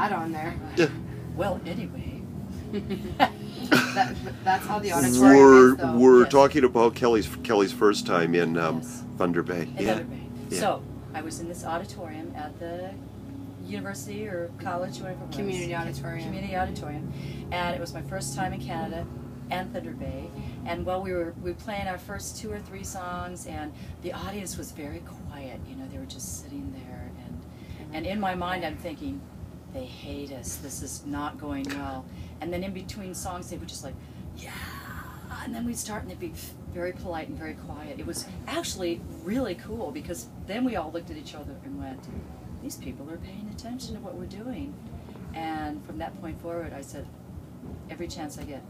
that on there. Yeah. Well, anyway. That's how the auditorium is, though. We're Yes. talking about Kelley's first time in Yes. Thunder Bay. In Yeah. Thunder Bay. Yeah. So, I was in this auditorium at the university or college, whatever it was. Community auditorium. Community auditorium. And it was my first time in Canada and Thunder Bay. And while we were playing our first 2 or 3 songs, and the audience was very quiet. You know, they were just sitting there. And in my mind, I'm thinking, they hate us. This is not going well. And then in between songs, they were just like, yeah. And then we'd start and they'd be very polite and very quiet. It was actually really cool because then we all looked at each other and went, these people are paying attention to what we're doing. And from that point forward, I said, every chance I get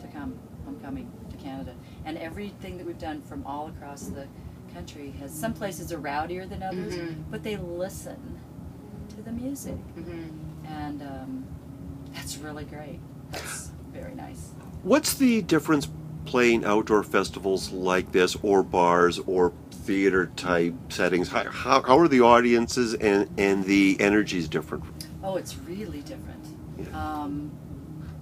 to come, I'm coming to Canada. And everything that we've done from all across the country has, some places are rowdier than others, but they listen to the music. And that's really great. That's very nice. What's the difference playing outdoor festivals like this, or bars, or theater type settings? How are the audiences and the energies different? Oh, it's really different. Yeah.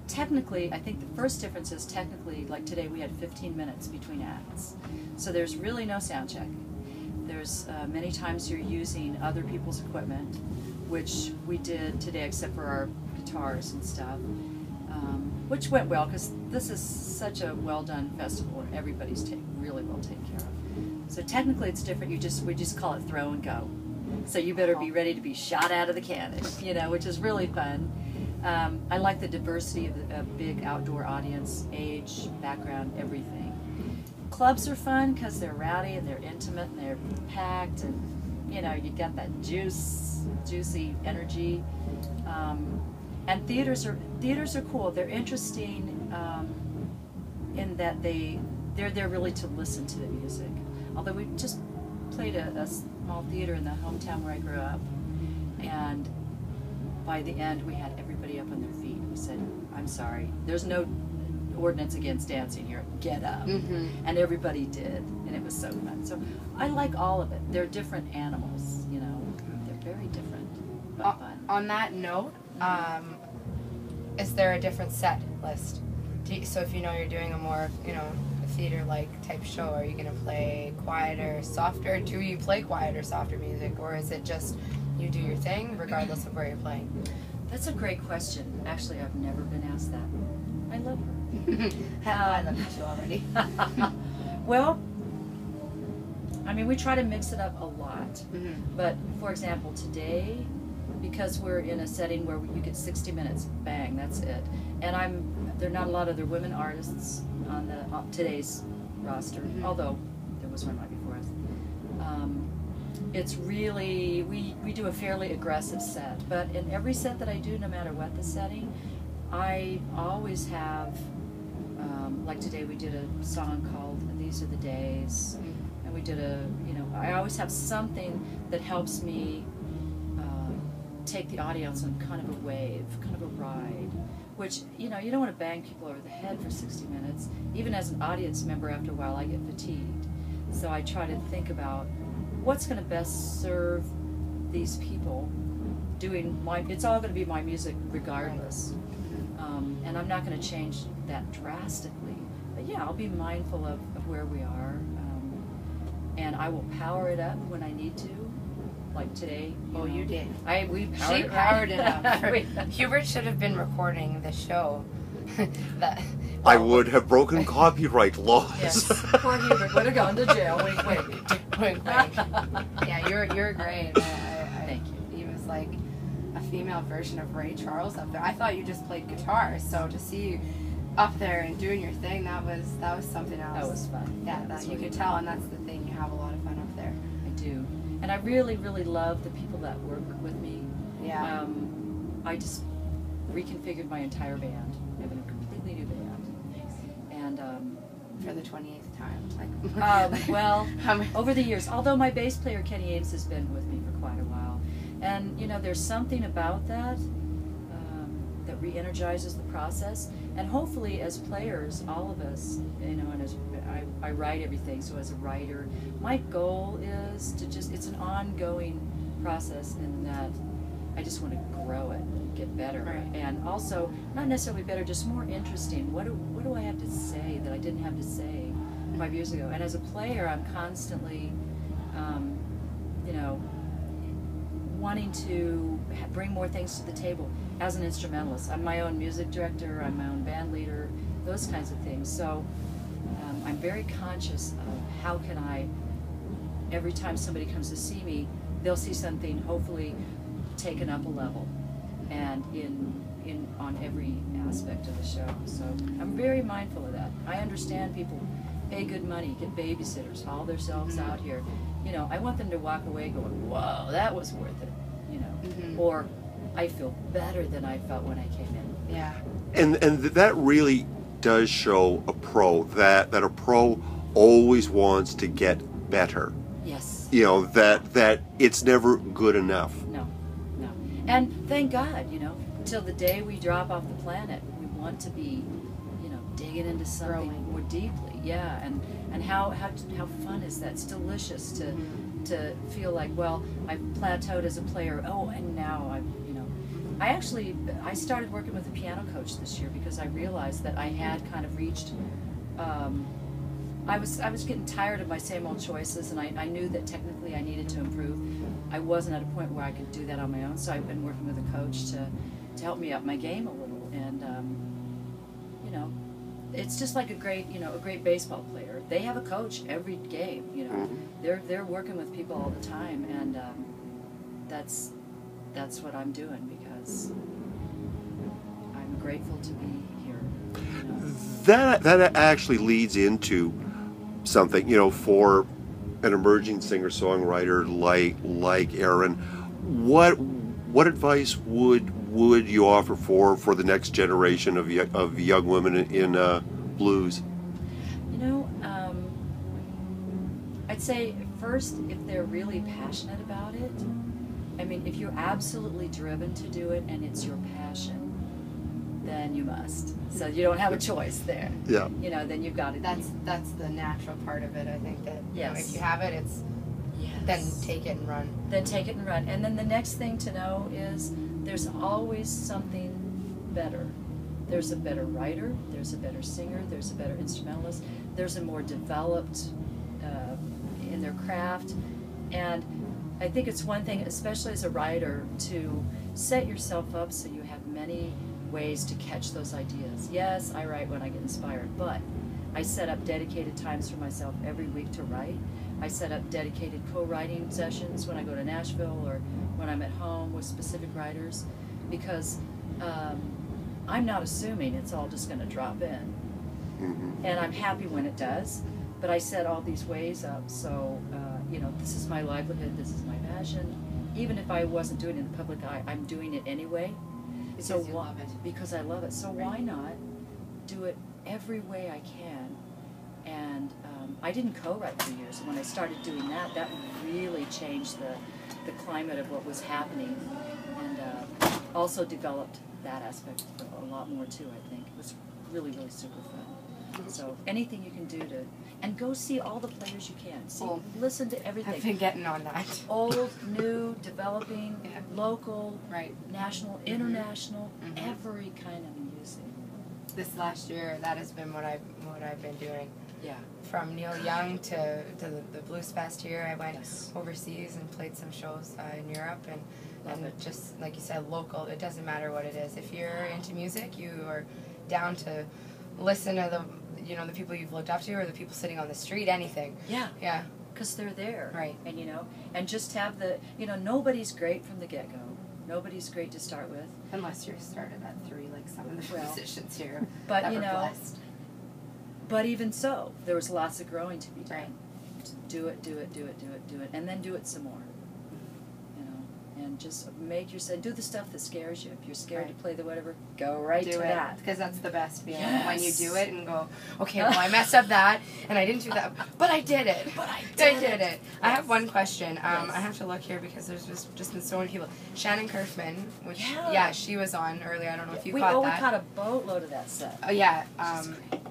Technically, I think the first difference is technically, like today we had 15 minutes between acts. So there's really no sound check. There's many times you're using other people's equipment, which we did today except for our guitars and stuff, which went well because this is such a well-done festival and everybody's really well taken care of. So technically it's different. We just call it throw and go. So you better be ready to be shot out of the cannon, you know, which is really fun. I like the diversity of the big outdoor audience, age, background, everything. Clubs are fun because they're rowdy and they're intimate and they're packed, and you know, you got that juicy energy. And theaters are cool. They're interesting in that they're there really to listen to the music. Although we just played a small theater in the hometown where I grew up, and by the end we had everybody up on their feet. We said, I'm sorry, there's no ordinance against dancing here, get up. And everybody did, and it was so fun. So I like all of it. They're different animals, you know, they're very different, but fun. On that note, is there a different set list? So if you know you're doing a more, you know, a theater-like type show, are you going to play quieter, softer? Do you play quieter, softer music, or is it just you do your thing regardless of where you're playing? That's a great question. Actually, I've never been asked that. I love her. I love you too already. Well, I mean, we try to mix it up a lot. But for example, today, because we're in a setting where you get 60 minutes, bang, that's it. And there are not a lot of other women artists on today's roster, although there was one right before us. It's really, we do a fairly aggressive set, but in every set that I do, no matter what the setting, I always have, like today we did a song called These Are the Days, and we did I always have something that helps me take the audience on kind of a wave, kind of a ride, which, you know, you don't want to bang people over the head for 60 minutes. Even as an audience member, after a while I get fatigued. So I try to think about what's going to best serve these people it's all going to be my music regardless. And I'm not going to change that drastically. But yeah, I'll be mindful of where we are. And I will power it up when I need to. Like today. Oh, you did. We powered it up. Hubert should have been recording the show. I would have broken copyright laws. Yes. Poor Hubert would have gone to jail. Wink, wink. Wink, wink. Yeah, you're great. Thank you. He was like a female version of Ray Charles up there. I thought you just played guitar, so to see you up there and doing your thing, that was something else. That was fun. Yeah, that you could tell, and that's the thing. You have a lot of fun up there. I do. And I really, really love the people that work with me. Yeah. I just reconfigured my entire band. I have a completely new band. And for the 28th time. well, over the years, although my bass player Kenny Ames has been with me for quite a while, and you know, there's something about that that re-energizes the process. And hopefully, as players, all of us, you know, and as I write everything, so as a writer, my goal is to it's an ongoing process in that I just want to grow it, get better, Right. and also not necessarily better, just more interesting. What do I have to say that I didn't have to say 5 years ago? And as a player, I'm constantly, you know, wanting to bring more things to the table. As an instrumentalist, I'm my own music director, I'm my own band leader, those kinds of things. So I'm very conscious of how can I, every time somebody comes to see me, they'll see something hopefully taken up a level, and in on every aspect of the show. So I'm very mindful of that. I understand people pay good money, get babysitters, haul themselves out here. You know, I want them to walk away going, "Whoa, that was worth it," you know, or I feel better than I felt when I came in. Yeah. And that really does show a pro, that a pro always wants to get better. Yes. You know, that it's never good enough. No, no. And thank God, you know, till the day we drop off the planet, we want to be, you know, digging into something Growing. more deeply. Yeah, and how fun is that? It's delicious to feel like, well, I've plateaued as a player. Oh, and now I started working with a piano coach this year because I realized that I had kind of reached. I was getting tired of my same old choices, and I knew that technically I needed to improve. I wasn't at a point where I could do that on my own, so I've been working with a coach to help me up my game a little. And you know, it's just like a great baseball player. They have a coach every game. You know, they're working with people all the time, and that's what I'm doing because I'm grateful to be here. You know? That actually leads into something, you know, for an emerging singer-songwriter like Erin. What advice would you offer for the next generation of young women in blues? You know, I'd say first, if they're really passionate about it. I mean, if you're absolutely driven to do it and it's your passion, then you must. So you don't have a choice there. Yeah. You know, then you've got to. That's the natural part of it. I think that you know, Yes. if you have it, it's then take it and run. Then take it and run. And then the next thing to know is there's always something better. There's a better writer, there's a better singer, there's a better instrumentalist, there's a more developed in their craft. And I think it's one thing, especially as a writer, to set yourself up so you have many ways to catch those ideas. Yes, I write when I get inspired, but I set up dedicated times for myself every week to write. I set up dedicated co-writing sessions when I go to Nashville or when I'm at home with specific writers, because I'm not assuming it's all just going to drop in. And I'm happy when it does, but I set all these ways up so, you know, this is my livelihood, this is my passion. Even if I wasn't doing it in the public eye, I'm doing it anyway. Because you love it. Because I love it. So why not do it every way I can? And I didn't co-write for years. And when I started doing that, that really changed the climate of what was happening, and also developed that aspect a lot more too, I think. It was really, really super fun. So anything you can do to, and go see all the players you can. See, listen to everything. I've been getting on that. Old, new, developing, local, Right. national, international, every kind of music. This last year, that has been what I've been doing. Yeah. From Neil Young to the Blues Fest here, I went overseas and played some shows in Europe, and just like you said, local. It doesn't matter what it is. If you're into music, you are down to listen to the people you've looked up to, or the people sitting on the street. Anything. Yeah. Yeah. Because they're there. Right. And and just have nobody's great from the get-go. Nobody's great to start with. Unless you're started at 3, like some of the musicians here. But that were blessed. But even so, there was lots of growing to be done. Right. To do it, and then do it some more. And just make yourself do the stuff that scares you. If you're scared to play the whatever, go right to that. Because that's the best feeling when you do it and go, okay, well I messed up that and I didn't do that, but I did it. But I did did it. I have one question. I have to look here because there's just been so many people. Shannon Kerfman, which she was on earlier. I don't know if you caught that. We caught a boatload of that set. Oh yeah,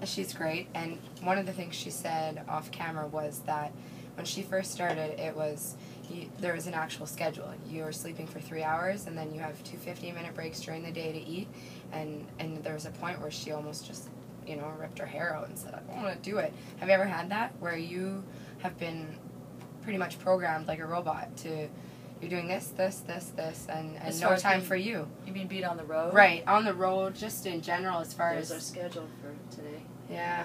she's great. And one of the things she said off camera was that when she first started, it was there was an actual schedule. You were sleeping for 3 hours, and then you have 2 15-minute breaks during the day to eat. And there was a point where she almost just, ripped her hair out and said, I don't want to do it. Have you ever had that where you have been pretty much programmed like a robot to, you're doing this, and no time for you? You mean being on the road? Right, on the road, just in general, as far There's as our schedule for today. Yeah.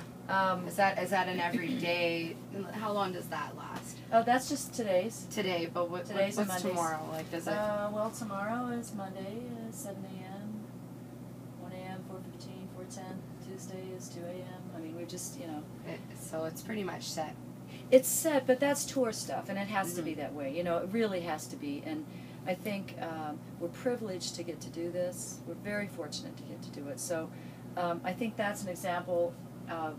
Is that an everyday? How long does that last? Oh, that's just today's. Today, but Today's and what's Mondays. tomorrow? Like, does it? Well, tomorrow is Monday, 7 a.m., 1 a.m., 4:15, 4:10. Tuesday is 2 a.m. I mean, we just, So it's pretty much set. It's set, but that's tour stuff, and it has to be that way. It really has to be. And I think we're privileged to get to do this. We're very fortunate to get to do it. So I think that's an example of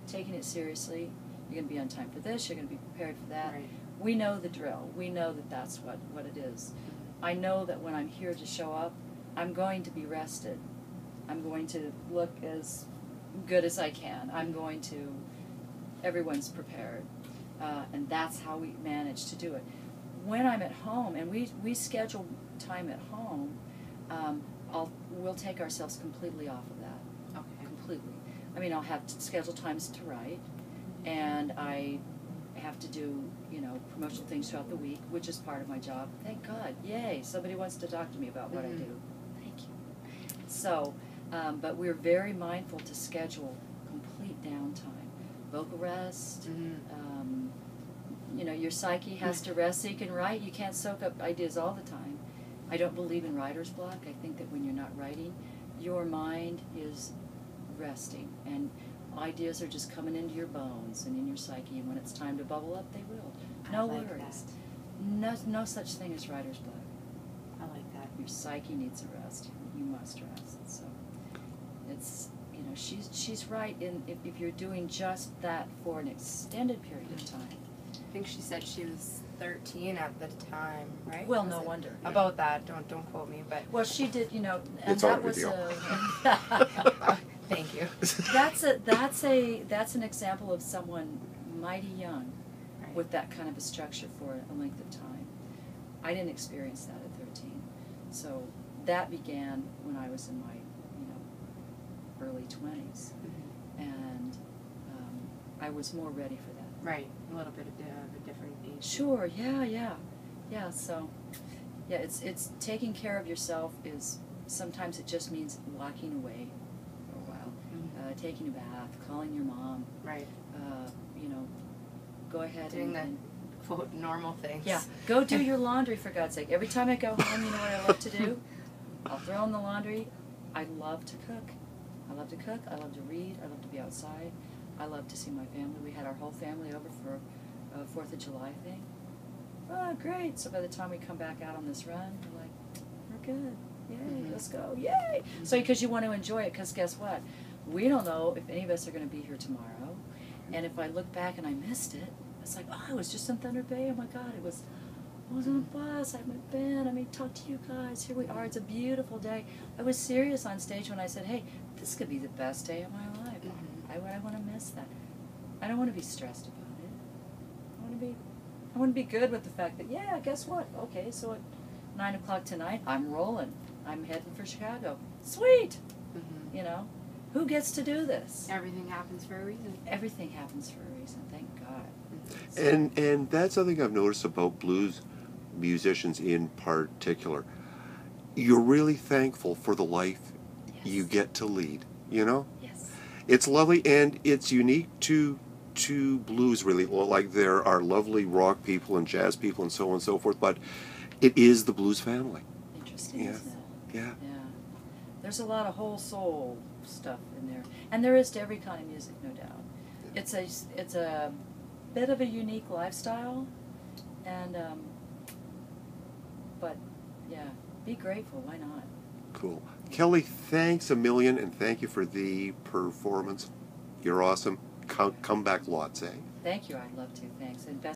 taking it seriously. You're going to be on time for this. You're going to be prepared for that. Right. We know the drill. We know that that's what it is. I know that when I'm here to show up, I'm going to be rested. I'm going to look as good as I can. I'm going to, everyone's prepared. And that's how we manage to do it. When I'm at home, and we schedule time at home, we'll take ourselves completely off of that. Okay. Completely. I mean, I'll have scheduled times to write, and I have to do, promotional things throughout the week, which is part of my job. Thank God. Yay. Somebody wants to talk to me about what I do. Thank you. So, but we're very mindful to schedule complete downtime. Vocal rest. Your psyche has to rest so you can write. You can't soak up ideas all the time. I don't believe in writer's block. I think that when you're not writing, your mind is resting, and ideas are just coming into your bones and in your psyche, and when it's time to bubble up, they will. No worries. No such thing as writer's block. I like that. Your psyche needs a rest. You must rest. So it's, she's right in if you're doing just that for an extended period of time. I think she said she was 13 at the time, right? Well, no wonder. About that, don't quote me, but well, she did, and it's that on was video. thank you. That's an example of someone mighty young, Right. with that kind of a structure for a length of time. I didn't experience that at 13, so that began when I was in my early 20s, and I was more ready for that. Right, a little bit of a different age. Sure, yeah. So, yeah, it's taking care of yourself is sometimes it just means walking away for a while, taking a bath, calling your mom. Right. Go ahead Doing and the quote normal things. yeah, go do your laundry for God's sake. Every time I go home, you know what I love to do? I'll throw in the laundry. I love to cook. I love to read. I love to be outside. I love to see my family. We had our whole family over for a 4th of July thing. Oh, great. So by the time we come back out on this run, we're like, we're good. Yay, let's go. Yay. So because you want to enjoy it, because guess what? We don't know if any of us are going to be here tomorrow. And if I look back and I missed it, it's like, oh, I was just in Thunder Bay. Oh, my God. I was on a bus. I had my band. I mean, talk to you guys. Here we are. It's a beautiful day. I was serious on stage when I said, hey, this could be the best day of my life. I want to miss that. I don't want to be stressed about it. I want to be good with the fact that, yeah, guess what? Okay, so at 9 o'clock tonight, I'm rolling. I'm heading for Chicago. Sweet! Who gets to do this? Everything happens for a reason. Everything happens for a reason, thank God. And that's something I've noticed about blues musicians in particular. You're really thankful for the life you get to lead, Yes. It's lovely, and it's unique to blues, really. Like, there are lovely rock people and jazz people and so on and so forth, but it is the blues family. Interesting, Yeah. isn't it? Yeah. Yeah. There's a lot of whole soul stuff in there. And there is to every kind of music, no doubt. It's a bit of a unique lifestyle, and but yeah, be grateful, why not? Cool. Kelley, thanks a million, and thank you for the performance. You're awesome. Come back lots, eh? Thank you, I'd love to, thanks. And best